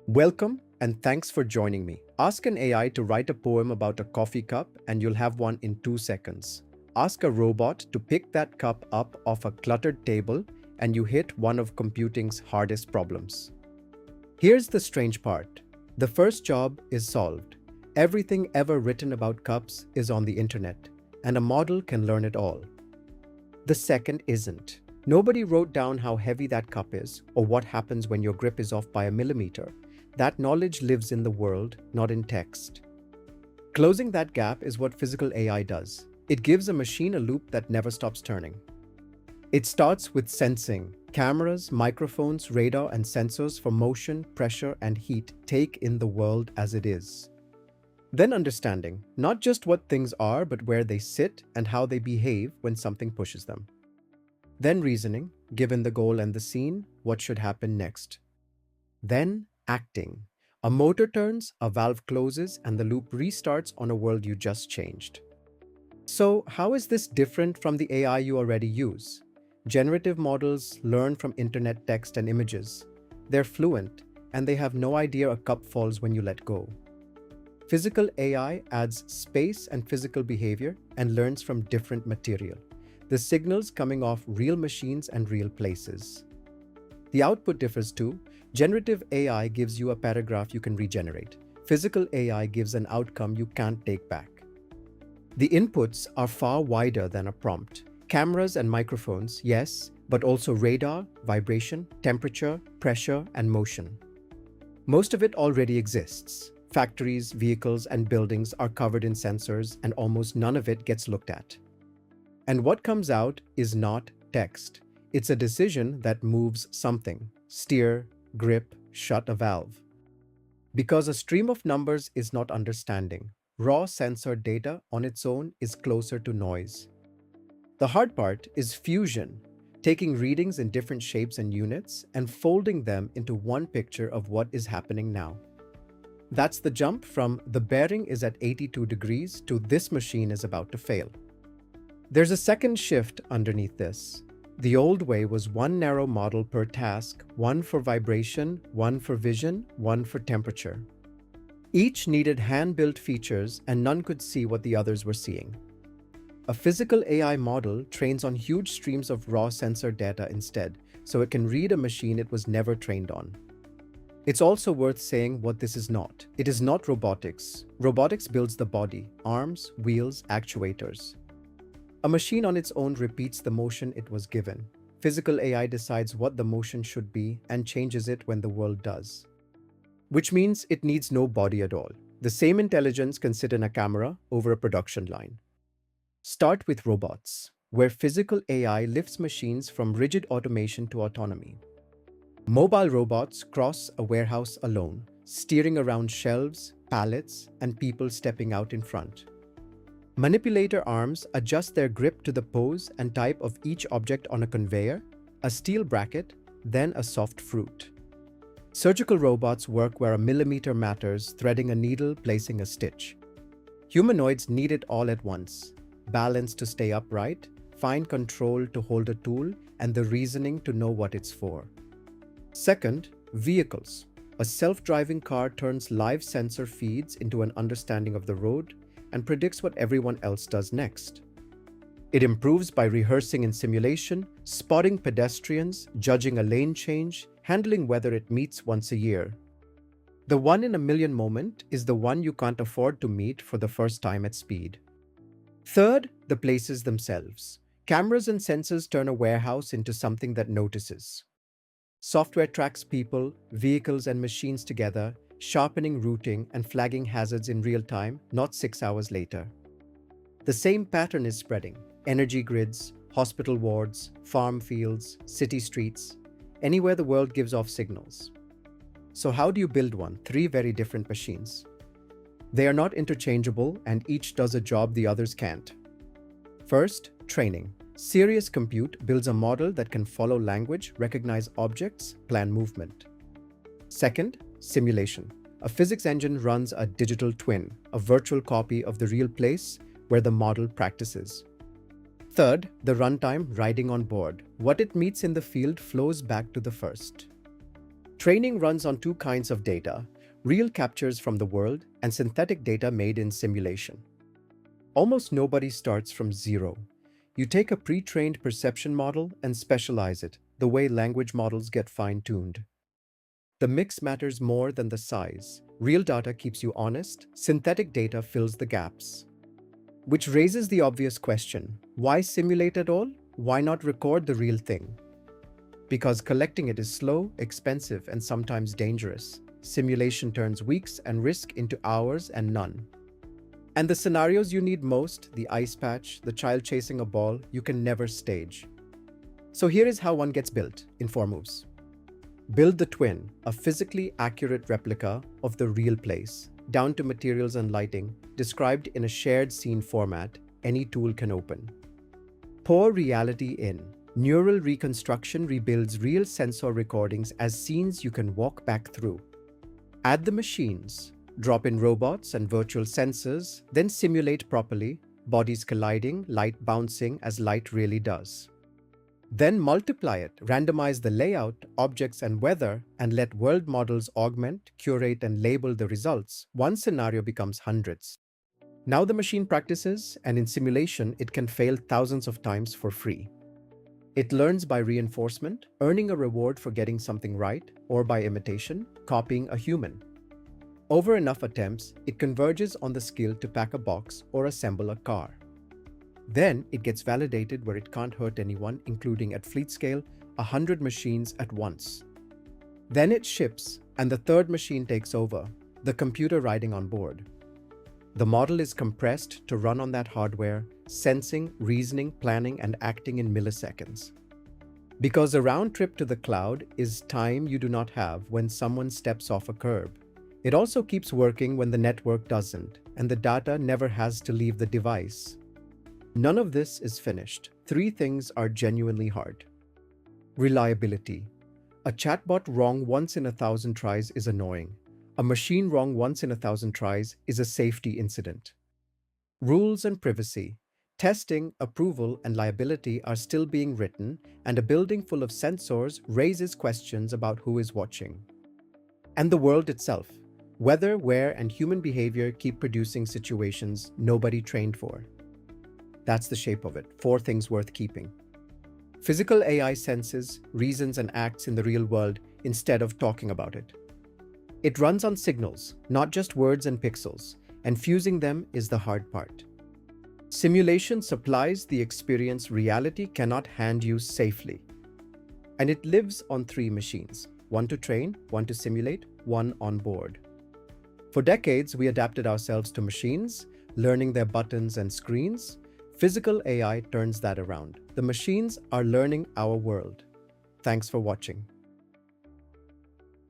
Welcome and thanks for joining me. Ask an AI to write a poem about a coffee cup and you'll have one in 2 seconds. Ask a robot to pick that cup up off a cluttered table and you hit one of computing's hardest problems. Here's the strange part. The first job is solved. Everything ever written about cups is on the internet, and a model can learn it all. The second isn't. Nobody wrote down how heavy that cup is or what happens when your grip is off by a millimeter. That knowledge lives in the world, not in text. Closing that gap is what physical AI does. It gives a machine a loop that never stops turning. It starts with sensing. Cameras, microphones, radar, and sensors for motion, pressure, and heat take in the world as it is. Then understanding, not just what things are, but where they sit and how they behave when something pushes them. Then reasoning, given the goal and the scene, what should happen next. Then acting. A motor turns, a valve closes, and the loop restarts on a world you just changed. So, how is this different from the AI you already use? Generative models learn from internet text and images. They're fluent, and they have no idea a cup falls when you let go. Physical AI adds space and physical behavior and learns from different material. The signals coming off real machines and real places. The output differs too. Generative AI gives you a paragraph you can regenerate. Physical AI gives an outcome you can't take back. The inputs are far wider than a prompt. Cameras and microphones, yes, but also radar, vibration, temperature, pressure, and motion. Most of it already exists. Factories, vehicles, and buildings are covered in sensors, and almost none of it gets looked at. And what comes out is not text. It's a decision that moves something. Steer, grip, shut a valve. Because a stream of numbers is not understanding. Raw sensor data on its own is closer to noise. The hard part is fusion, taking readings in different shapes and units and folding them into one picture of what is happening now. That's the jump from the bearing is at 82 degrees to this machine is about to fail. There's a second shift underneath this. The old way was one narrow model per task, one for vibration, one for vision, one for temperature. Each needed hand-built features and none could see what the others were seeing. A physical AI model trains on huge streams of raw sensor data instead, so it can read a machine it was never trained on. It's also worth saying what this is not. It is not robotics. Robotics builds the body, arms, wheels, actuators. A machine on its own repeats the motion it was given. Physical AI decides what the motion should be and changes it when the world does. Which means it needs no body at all. The same intelligence can sit in a camera over a production line. Start with robots, where physical AI lifts machines from rigid automation to autonomy. Mobile robots cross a warehouse alone, steering around shelves, pallets, and people stepping out in front. Manipulator arms adjust their grip to the pose and type of each object on a conveyor, a steel bracket, then a soft fruit. Surgical robots work where a millimeter matters, threading a needle, placing a stitch. Humanoids need it all at once. Balance to stay upright, fine control to hold a tool, and the reasoning to know what it's for. Second, vehicles. A self-driving car turns live sensor feeds into an understanding of the road and predicts what everyone else does next. It improves by rehearsing in simulation, spotting pedestrians, judging a lane change, handling weather it meets once a year. The one in a million moment is the one you can't afford to meet for the first time at speed. Third, the places themselves. Cameras and sensors turn a warehouse into something that notices. Software tracks people, vehicles, and machines together, sharpening routing and flagging hazards in real time, not 6 hours later. The same pattern is spreading. Energy grids, hospital wards, farm fields, city streets, anywhere the world gives off signals. So how do you build one? 3 very different machines. They are not interchangeable and each does a job the others can't. First, training. Serious compute builds a model that can follow language, recognize objects, plan movement. Second, simulation. A physics engine runs a digital twin, a virtual copy of the real place where the model practices. Third, the runtime riding on board. What it meets in the field flows back to the first. Training runs on two kinds of data: real captures from the world and synthetic data made in simulation. Almost nobody starts from zero. You take a pre-trained perception model and specialize it, the way language models get fine-tuned. The mix matters more than the size. Real data keeps you honest, synthetic data fills the gaps. Which raises the obvious question: why simulate at all? Why not record the real thing? Because collecting it is slow, expensive, and sometimes dangerous. Simulation turns weeks and risk into hours and none. And the scenarios you need most, the ice patch, the child chasing a ball, you can never stage. So here is how one gets built in 4 moves. Build the twin, a physically accurate replica of the real place, down to materials and lighting, described in a shared scene format any tool can open. Pour reality in. Neural reconstruction rebuilds real sensor recordings as scenes you can walk back through. Add the machines. Drop in robots and virtual sensors, then simulate properly, bodies colliding, light bouncing as light really does. Then multiply it, randomize the layout, objects and weather, and let world models augment, curate, and label the results. One scenario becomes hundreds. Now the machine practices, and in simulation, it can fail thousands of times for free. It learns by reinforcement, earning a reward for getting something right, or by imitation, copying a human. Over enough attempts, it converges on the skill to pack a box or assemble a car. Then it gets validated where it can't hurt anyone, including at fleet scale, 100 machines at once. Then it ships, and the third machine takes over, the computer riding on board. The model is compressed to run on that hardware, sensing, reasoning, planning, and acting in milliseconds. Because a round trip to the cloud is time you do not have when someone steps off a curb. It also keeps working when the network doesn't, and the data never has to leave the device. None of this is finished. 3 things are genuinely hard. Reliability. A chatbot wrong once in 1,000 tries is annoying. A machine wrong once in 1,000 tries is a safety incident. Rules and privacy. Testing, approval, and liability are still being written, and a building full of sensors raises questions about who is watching. And the world itself. Weather, where, and human behavior keep producing situations nobody trained for. That's the shape of it. 4 things worth keeping. Physical AI senses, reasons, and acts in the real world instead of talking about it. It runs on signals, not just words and pixels, and fusing them is the hard part. Simulation supplies the experience reality cannot hand you safely. And it lives on 3 machines: 1 to train, 1 to simulate, 1 on board. For decades, we adapted ourselves to machines, learning their buttons and screens. Physical AI turns that around. The machines are learning our world. Thanks for watching.